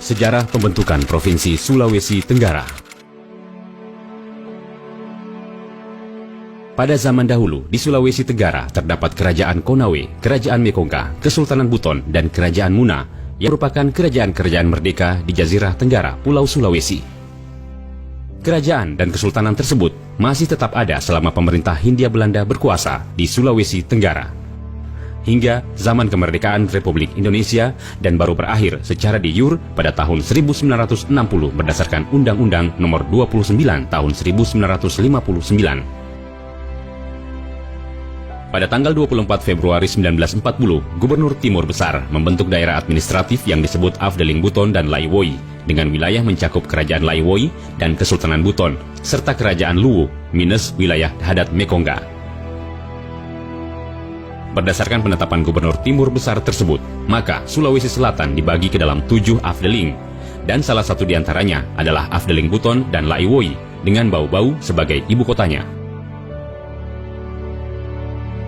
Sejarah pembentukan Provinsi Sulawesi Tenggara. Pada zaman dahulu, di Sulawesi Tenggara terdapat Kerajaan Konawe, Kerajaan Mekongka, Kesultanan Buton, dan Kerajaan Muna, yang merupakan kerajaan-kerajaan merdeka di Jazirah Tenggara, Pulau Sulawesi. Kerajaan dan kesultanan tersebut masih tetap ada selama pemerintah Hindia Belanda berkuasa di Sulawesi Tenggara, hingga zaman kemerdekaan Republik Indonesia, dan baru berakhir secara de jure pada tahun 1960 berdasarkan Undang-Undang Nomor 29 Tahun 1959. Pada tanggal 24 Februari 1940, Gubernur Timur Besar membentuk daerah administratif yang disebut Afdeling Buton dan Laiwoi, dengan wilayah mencakup Kerajaan Laiwoi dan Kesultanan Buton, serta Kerajaan Luwu minus wilayah Hadat Mekongga. Berdasarkan penetapan Gubernur Timur Besar tersebut, maka Sulawesi Selatan dibagi ke dalam 7 Afdeling, dan salah satu diantaranya adalah Afdeling Buton dan Laiwoi, dengan Bau-Bau sebagai ibu kotanya.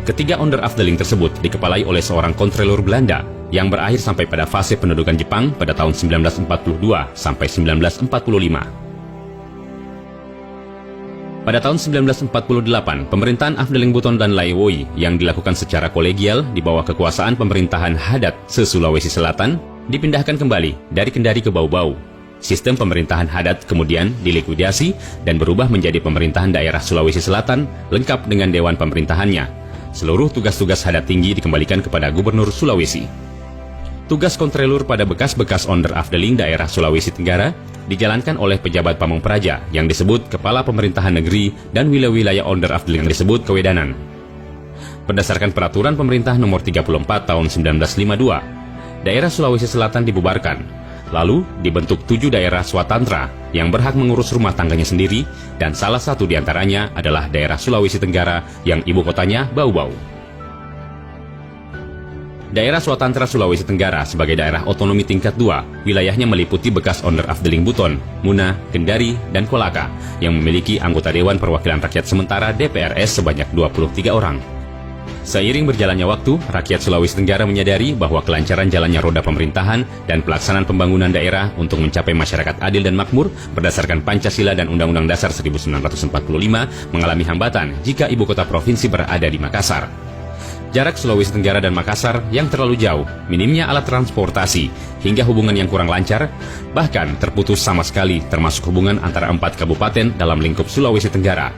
Ketiga onder Afdeling tersebut dikepalai oleh seorang kontrolor Belanda yang berakhir sampai pada fase pendudukan Jepang pada tahun 1942 sampai 1945. Pada tahun 1948, pemerintahan Afdeling Buton dan Laiwoi yang dilakukan secara kolegial di bawah kekuasaan pemerintahan Hadat se-Sulawesi Selatan dipindahkan kembali dari Kendari ke Bau-Bau. Sistem pemerintahan Hadat kemudian dilikuidasi dan berubah menjadi pemerintahan daerah Sulawesi Selatan lengkap dengan dewan pemerintahannya. Seluruh tugas-tugas Hadat tinggi dikembalikan kepada Gubernur Sulawesi. Tugas kontrolur pada bekas-bekas onder Afdeling daerah Sulawesi Tenggara dijalankan oleh pejabat pamong praja yang disebut Kepala Pemerintahan Negeri, dan wilayah-wilayah onder Afdeling yang disebut Kewedanan. Berdasarkan Peraturan Pemerintah Nomor 34 Tahun 1952, daerah Sulawesi Selatan dibubarkan, lalu dibentuk 7 daerah swatantra yang berhak mengurus rumah tangganya sendiri, dan salah satu diantaranya adalah daerah Sulawesi Tenggara yang ibu kotanya Bau-Bau. Daerah Swatantra Sulawesi Tenggara sebagai daerah otonomi tingkat 2, wilayahnya meliputi bekas onder Afdeling Buton, Muna, Kendari, dan Kolaka, yang memiliki anggota Dewan Perwakilan Rakyat Sementara DPRS sebanyak 23 orang. Seiring berjalannya waktu, rakyat Sulawesi Tenggara menyadari bahwa kelancaran jalannya roda pemerintahan dan pelaksanaan pembangunan daerah untuk mencapai masyarakat adil dan makmur berdasarkan Pancasila dan Undang-Undang Dasar 1945 mengalami hambatan jika ibu kota provinsi berada di Makassar. Jarak Sulawesi Tenggara dan Makassar yang terlalu jauh, minimnya alat transportasi, hingga hubungan yang kurang lancar, bahkan terputus sama sekali termasuk hubungan antara 4 kabupaten dalam lingkup Sulawesi Tenggara.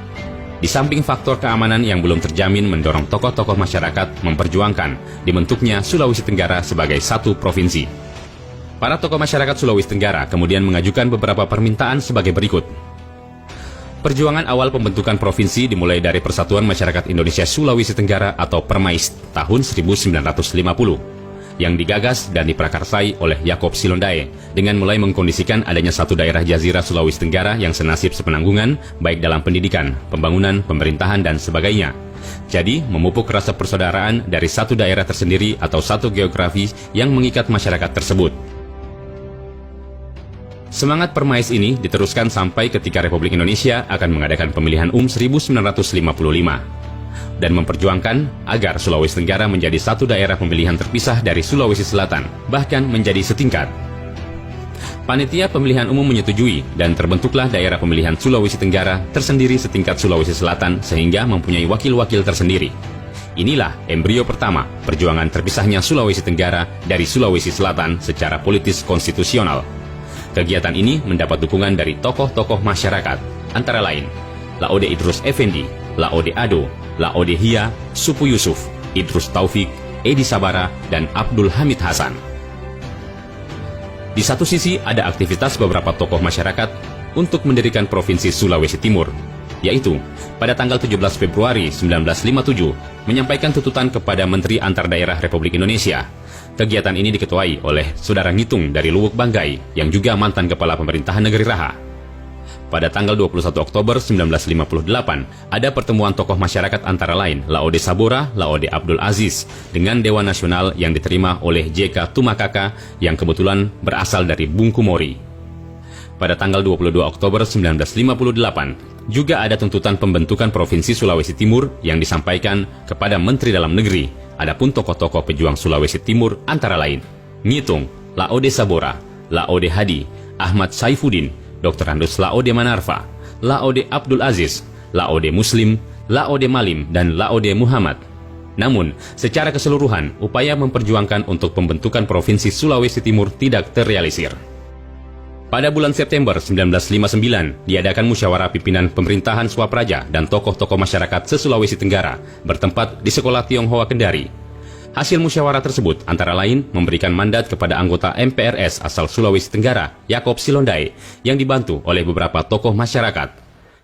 Di samping faktor keamanan yang belum terjamin mendorong tokoh-tokoh masyarakat memperjuangkan dibentuknya Sulawesi Tenggara sebagai satu provinsi. Para tokoh masyarakat Sulawesi Tenggara kemudian mengajukan beberapa permintaan sebagai berikut. Perjuangan awal pembentukan provinsi dimulai dari Persatuan Masyarakat Indonesia Sulawesi Tenggara atau Permais tahun 1950 yang digagas dan diprakarsai oleh Yaakob Silondae dengan mulai mengkondisikan adanya satu daerah Jazirah Sulawesi Tenggara yang senasib sepenanggungan baik dalam pendidikan, pembangunan, pemerintahan, dan sebagainya. Jadi, memupuk rasa persaudaraan dari satu daerah tersendiri atau satu geografi yang mengikat masyarakat tersebut. Semangat Permais ini diteruskan sampai ketika Republik Indonesia akan mengadakan pemilihan 1955 dan memperjuangkan agar Sulawesi Tenggara menjadi satu daerah pemilihan terpisah dari Sulawesi Selatan, bahkan menjadi setingkat. Panitia pemilihan umum menyetujui dan terbentuklah daerah pemilihan Sulawesi Tenggara tersendiri setingkat Sulawesi Selatan sehingga mempunyai wakil-wakil tersendiri. Inilah embrio pertama perjuangan terpisahnya Sulawesi Tenggara dari Sulawesi Selatan secara politis konstitusional. Kegiatan ini mendapat dukungan dari tokoh-tokoh masyarakat, antara lain Laode Idrus Effendi, Laode Ado, Laode Hia, Supu Yusuf, Idrus Taufik, Edi Sabara, dan Abdul Hamid Hasan. Di satu sisi ada aktivitas beberapa tokoh masyarakat untuk mendirikan Provinsi Sulawesi Timur, yaitu pada tanggal 17 Februari 1957 menyampaikan tuntutan kepada Menteri Antar Daerah Republik Indonesia. Kegiatan ini diketuai oleh Saudara Ngitung dari Luwuk Banggai yang juga mantan Kepala Pemerintahan Negeri Raha. Pada tanggal 21 Oktober 1958, ada pertemuan tokoh masyarakat antara lain Laode Sabora, Laode Abdul Aziz, dengan Dewan Nasional yang diterima oleh J.K. Tumakaka yang kebetulan berasal dari Bungkumori. Pada tanggal 22 Oktober 1958, juga ada tuntutan pembentukan Provinsi Sulawesi Timur yang disampaikan kepada Menteri Dalam Negeri. Adapun tokoh-tokoh pejuang Sulawesi Timur antara lain Ngitung, Laode Sabora, Laode Hadi, Ahmad Saifuddin, Dr. Andus Laode Manarfa, Laode Abdul Aziz, Laode Muslim, Laode Malim, dan Laode Muhammad. Namun, secara keseluruhan, upaya memperjuangkan untuk pembentukan Provinsi Sulawesi Timur tidak terrealisir. Pada bulan September 1959, diadakan musyawarah pimpinan pemerintahan Swapraja dan tokoh-tokoh masyarakat se-Sulawesi Tenggara bertempat di Sekolah Tionghoa Kendari. Hasil musyawarah tersebut antara lain memberikan mandat kepada anggota MPRS asal Sulawesi Tenggara, Yaakob Silondai, yang dibantu oleh beberapa tokoh masyarakat,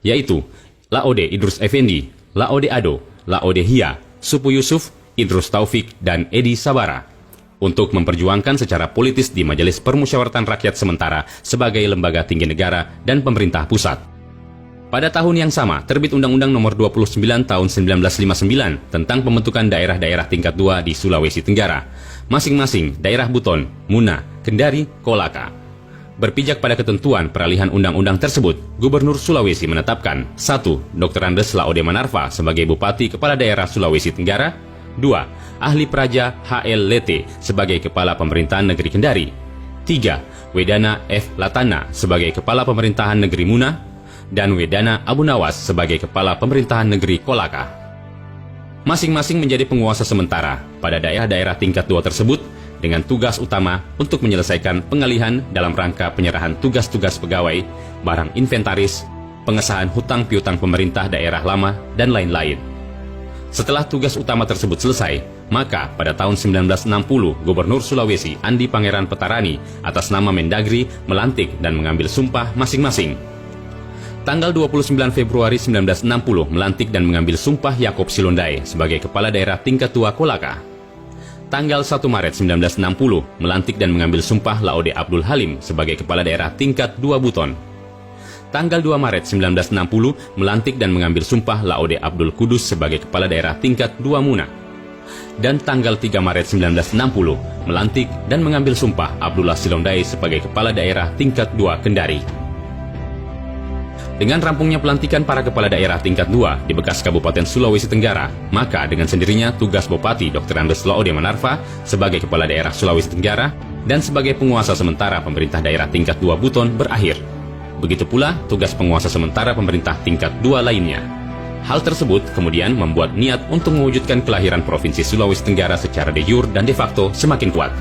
yaitu Laode Idrus Effendi, Laode Ado, Laode Hia, Supu Yusuf, Idrus Taufik, dan Edi Sabara, untuk memperjuangkan secara politis di Majelis Permusyawaratan Rakyat Sementara sebagai lembaga tinggi negara dan pemerintah pusat. Pada tahun yang sama, terbit Undang-Undang Nomor 29 Tahun 1959 tentang pembentukan daerah-daerah tingkat 2 di Sulawesi Tenggara, masing-masing daerah Buton, Muna, Kendari, Kolaka. Berpijak pada ketentuan peralihan undang-undang tersebut, Gubernur Sulawesi menetapkan 1. Dr. Andes Laode Manarfa sebagai Bupati Kepala Daerah Sulawesi Tenggara, 2. Ahli Praja H.L. Lete sebagai Kepala Pemerintahan Negeri Kendari, 3. Wedana F. Latana sebagai Kepala Pemerintahan Negeri Muna, dan Wedana Abu Nawas sebagai Kepala Pemerintahan Negeri Kolaka. Masing-masing menjadi penguasa sementara pada daerah-daerah tingkat 2 tersebut dengan tugas utama untuk menyelesaikan pengalihan dalam rangka penyerahan tugas-tugas pegawai, barang inventaris, pengesahan hutang piutang pemerintah daerah lama, dan lain-lain. Setelah tugas utama tersebut selesai, maka pada tahun 1960 Gubernur Sulawesi Andi Pangeran Petarani atas nama Mendagri melantik dan mengambil sumpah masing-masing. Tanggal 29 Februari 1960 melantik dan mengambil sumpah Yaakob Silondai sebagai Kepala Daerah Tingkat 2 Kolaka. Tanggal 1 Maret 1960 melantik dan mengambil sumpah Laode Abdul Halim sebagai Kepala Daerah Tingkat 2 Buton. Tanggal 2 Maret 1960 melantik dan mengambil sumpah Laode Abdul Kudus sebagai Kepala Daerah Tingkat 2 Muna. Dan tanggal 3 Maret 1960 melantik dan mengambil sumpah Abdullah Silondai sebagai Kepala Daerah Tingkat 2 Kendari. Dengan rampungnya pelantikan para kepala daerah tingkat 2 di bekas Kabupaten Sulawesi Tenggara, maka dengan sendirinya tugas Bupati Dr. Andes Laode Manarfa sebagai Kepala Daerah Sulawesi Tenggara dan sebagai penguasa sementara pemerintah daerah tingkat 2 Buton berakhir. Begitu pula tugas penguasa sementara pemerintah tingkat 2 lainnya. Hal tersebut kemudian membuat niat untuk mewujudkan kelahiran Provinsi Sulawesi Tenggara secara de jure dan de facto semakin kuat.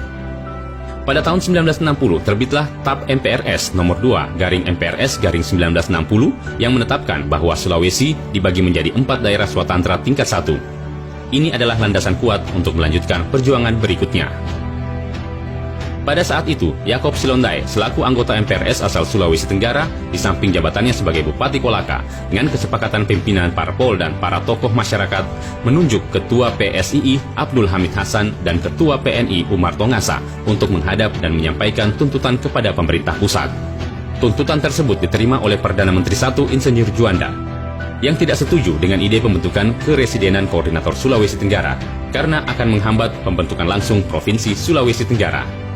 Pada tahun 1960 terbitlah TAP MPRS nomor 2/MPRS/1960 yang menetapkan bahwa Sulawesi dibagi menjadi 4 daerah swatantra tingkat 1. Ini adalah landasan kuat untuk melanjutkan perjuangan berikutnya. Pada saat itu, Yaakob Silondai selaku anggota MPRS asal Sulawesi Tenggara di samping jabatannya sebagai Bupati Kolaka dengan kesepakatan pimpinan parpol dan para tokoh masyarakat menunjuk Ketua PSII Abdul Hamid Hasan dan Ketua PNI Umar Tongasa untuk menghadap dan menyampaikan tuntutan kepada pemerintah pusat. Tuntutan tersebut diterima oleh Perdana Menteri I Insinyur Juanda yang tidak setuju dengan ide pembentukan Keresidenan Koordinator Sulawesi Tenggara karena akan menghambat pembentukan langsung Provinsi Sulawesi Tenggara.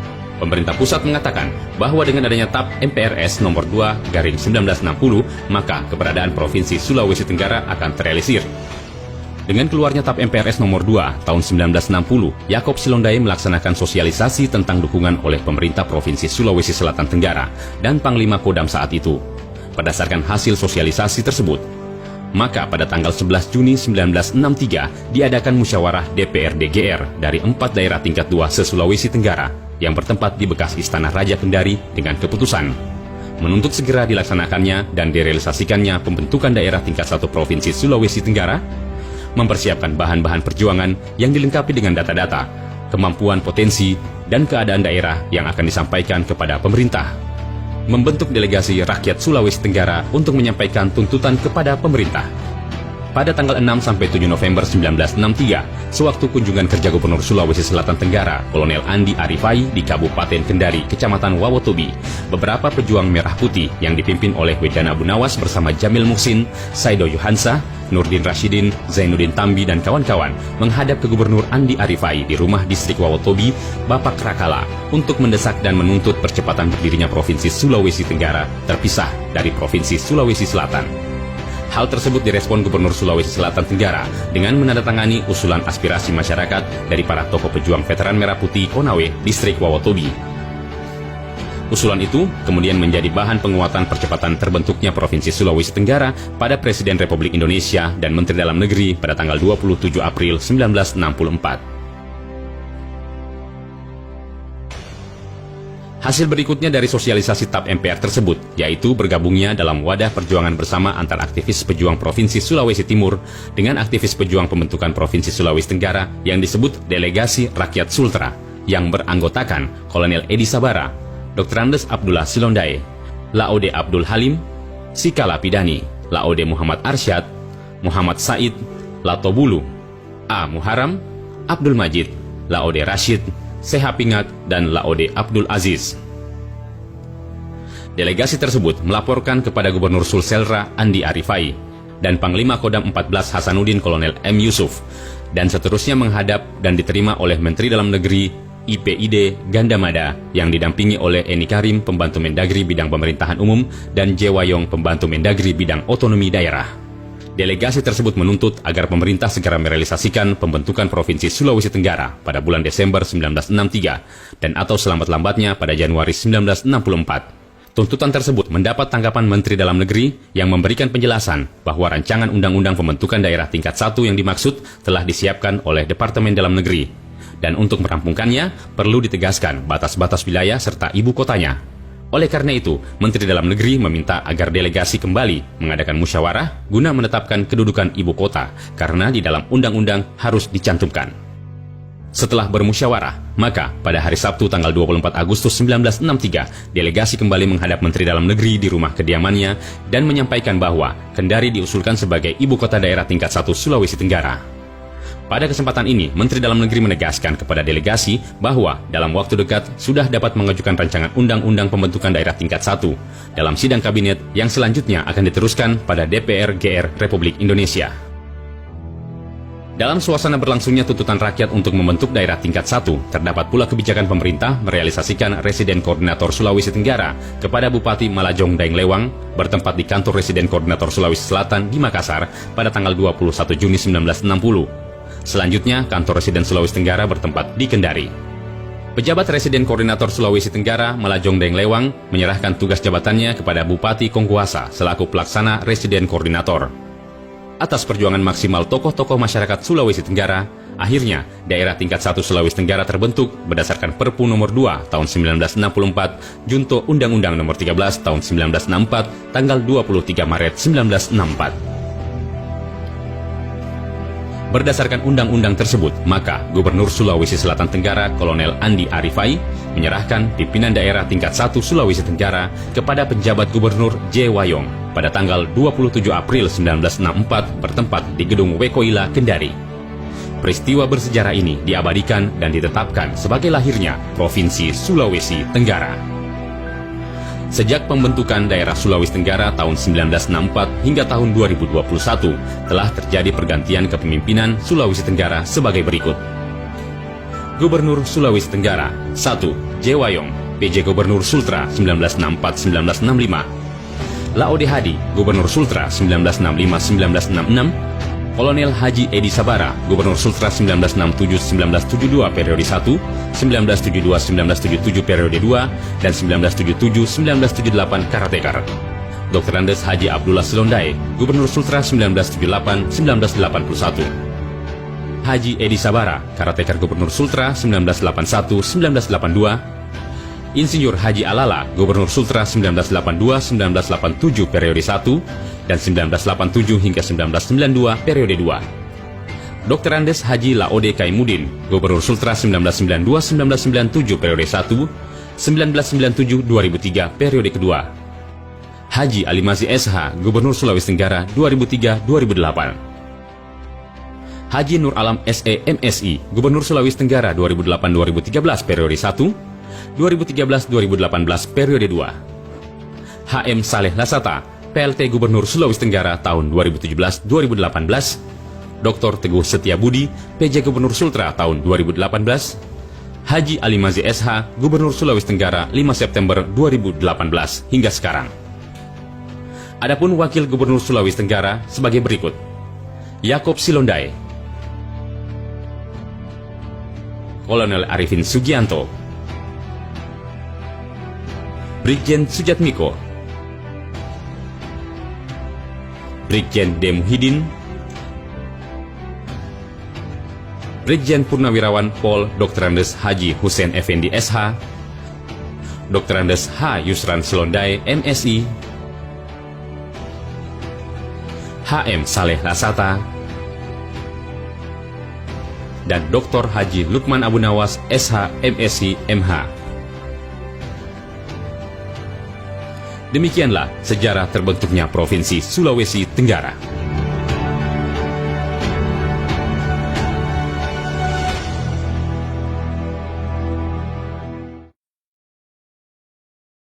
Pemerintah pusat mengatakan bahwa dengan adanya TAP MPRS nomor 2/1960, maka keberadaan Provinsi Sulawesi Tenggara akan terrealisir. Dengan keluarnya TAP MPRS nomor 2 tahun 1960, Yaakob Silondai melaksanakan sosialisasi tentang dukungan oleh pemerintah Provinsi Sulawesi Selatan Tenggara dan Panglima Kodam saat itu. Berdasarkan hasil sosialisasi tersebut, maka pada tanggal 11 Juni 1963 diadakan musyawarah DPRD GR dari 4 daerah tingkat 2 se-Sulawesi Tenggara yang bertempat di bekas Istana Raja Kendari dengan keputusan menuntut segera dilaksanakannya dan direalisasikannya pembentukan daerah tingkat 1 Provinsi Sulawesi Tenggara, mempersiapkan bahan-bahan perjuangan yang dilengkapi dengan data-data, kemampuan potensi, dan keadaan daerah yang akan disampaikan kepada pemerintah, membentuk delegasi rakyat Sulawesi Tenggara untuk menyampaikan tuntutan kepada pemerintah. Pada tanggal 6-7 November 1963, sewaktu kunjungan kerja Gubernur Sulawesi Selatan Tenggara, Kolonel Andi Arifai di Kabupaten Kendari, Kecamatan Wawotobi, beberapa pejuang merah putih yang dipimpin oleh Wedana Abu Nawas bersama Jamil Muhsin, Saido Yohansa, Nurdin Rashidin, Zainuddin Tambi, dan kawan-kawan menghadap ke Gubernur Andi Arifai di rumah distrik Wawotobi, Bapak Krakala, untuk mendesak dan menuntut percepatan berdirinya Provinsi Sulawesi Tenggara terpisah dari Provinsi Sulawesi Selatan. Hal tersebut direspon Gubernur Sulawesi Selatan Tenggara dengan menandatangani usulan aspirasi masyarakat dari para tokoh pejuang veteran Merah Putih Konawe, distrik Wawotobi. Usulan itu kemudian menjadi bahan penguatan percepatan terbentuknya Provinsi Sulawesi Tenggara pada Presiden Republik Indonesia dan Menteri Dalam Negeri pada tanggal 27 April 1964. Hasil berikutnya dari sosialisasi TAP MPR tersebut, yaitu bergabungnya dalam wadah perjuangan bersama antar aktivis pejuang Provinsi Sulawesi Timur dengan aktivis pejuang pembentukan Provinsi Sulawesi Tenggara yang disebut Delegasi Rakyat Sultra, yang beranggotakan Kolonel Edi Sabara, Dr. Andes Abdullah Silondai, Laode Abdul Halim, Sikala Pidani, Laode Muhammad Arsyad, Muhammad Said, Lato Bulu, A. Muharam, Abdul Majid, Laode Rashid, Seha Pingat, dan Laode Abdul Aziz. Delegasi tersebut melaporkan kepada Gubernur Sulselra Andi Arifai dan Panglima Kodam 14 Hasanuddin Kolonel M. Yusuf, dan seterusnya menghadap dan diterima oleh Menteri Dalam Negeri IPID Gandamada yang didampingi oleh Eni Karim, Pembantu Mendagri Bidang Pemerintahan Umum, dan Jewayong, Pembantu Mendagri Bidang Otonomi Daerah. Delegasi tersebut menuntut agar pemerintah segera merealisasikan pembentukan Provinsi Sulawesi Tenggara pada bulan Desember 1963 dan atau selambat-lambatnya pada Januari 1964. Tuntutan tersebut mendapat tanggapan Menteri Dalam Negeri yang memberikan penjelasan bahwa rancangan Undang-Undang Pembentukan Daerah Tingkat 1 yang dimaksud telah disiapkan oleh Departemen Dalam Negeri, dan untuk merampungkannya perlu ditegaskan batas-batas wilayah serta ibu kotanya. Oleh karena itu, Menteri Dalam Negeri meminta agar delegasi kembali mengadakan musyawarah guna menetapkan kedudukan ibu kota, karena di dalam undang-undang harus dicantumkan. Setelah bermusyawarah, maka pada hari Sabtu tanggal 24 Agustus 1963, delegasi kembali menghadap Menteri Dalam Negeri di rumah kediamannya dan menyampaikan bahwa Kendari diusulkan sebagai ibu kota daerah tingkat 1 Sulawesi Tenggara. Pada kesempatan ini, Menteri Dalam Negeri menegaskan kepada delegasi bahwa dalam waktu dekat sudah dapat mengajukan rancangan Undang-Undang Pembentukan Daerah Tingkat 1 dalam sidang kabinet yang selanjutnya akan diteruskan pada DPR GR Republik Indonesia. Dalam suasana berlangsungnya tuntutan rakyat untuk membentuk daerah tingkat 1, terdapat pula kebijakan pemerintah merealisasikan Residen Koordinator Sulawesi Tenggara kepada Bupati Malajong Daeng Lewang bertempat di kantor Residen Koordinator Sulawesi Selatan di Makassar pada tanggal 21 Juni 1960. Selanjutnya, kantor Residen Sulawesi Tenggara bertempat di Kendari. Pejabat Residen Koordinator Sulawesi Tenggara Malajong Daeng Lewang menyerahkan tugas jabatannya kepada Bupati Kongkuasa selaku pelaksana Residen Koordinator. Atas perjuangan maksimal tokoh-tokoh masyarakat Sulawesi Tenggara, akhirnya daerah tingkat 1 Sulawesi Tenggara terbentuk berdasarkan Perpu nomor 2 tahun 1964, Junto Undang-Undang nomor 13 tahun 1964, tanggal 23 Maret 1964. Berdasarkan undang-undang tersebut, maka Gubernur Sulawesi Selatan Tenggara Kolonel Andi Arifai menyerahkan pimpinan daerah tingkat 1 Sulawesi Tenggara kepada penjabat Gubernur Jewayong pada tanggal 27 April 1964 bertempat di Gedung Wekoila, Kendari. Peristiwa bersejarah ini diabadikan dan ditetapkan sebagai lahirnya Provinsi Sulawesi Tenggara. Sejak pembentukan daerah Sulawesi Tenggara tahun 1964 hingga tahun 2021, telah terjadi pergantian kepemimpinan Sulawesi Tenggara sebagai berikut. Gubernur Sulawesi Tenggara 1. Jewayong, PJ Gubernur Sultra 1964-1965. Laode Hadi, Gubernur Sultra 1965-1966. Kolonel Haji Edi Sabara, Gubernur Sultra 1967-1972 periode 1, 1972-1977 periode 2, dan 1977-1978 Karatekar. Dr. Andes Haji Abdullah Silondai, Gubernur Sultra 1978-1981. Haji Edi Sabara, Karatekar Gubernur Sultra 1981-1982. Insinyur Haji Alala, Gubernur Sultra 1982-1987 periode 1, dan 1987 hingga 1992 periode 2. Dr. Andes Haji Laode Kaimudin, Gubernur Sultra 1992-1997 periode 1, 1997-2003 periode kedua. Haji Alimazi SH, Gubernur Sulawesi Tenggara 2003-2008. Haji Nur Alam SE MSI, Gubernur Sulawesi Tenggara 2008-2013 periode 1, 2013-2018 periode 2. HM Saleh Lasata, PLT Gubernur Sulawesi Tenggara tahun 2017-2018. Dr. Teguh Setiabudi, PJ Gubernur Sultra tahun 2018. Haji Alimazi SH, Gubernur Sulawesi Tenggara 5 September 2018 hingga sekarang. Adapun Wakil Gubernur Sulawesi Tenggara sebagai berikut. Yakob Silondai, Kolonel Arifin Sugianto, Brigjen Sujatmiko, Brigjen D. Muhyiddin, Brigjen Purnawirawan Pol Dr. Andes Haji Hussein Effendi SH, Dr. Andes H. Yusran Selondai MSI, HM Saleh Lasata, dan Dr. Haji Lukman Abu Nawas SH MSI MH. Demikianlah sejarah terbentuknya Provinsi Sulawesi Tenggara.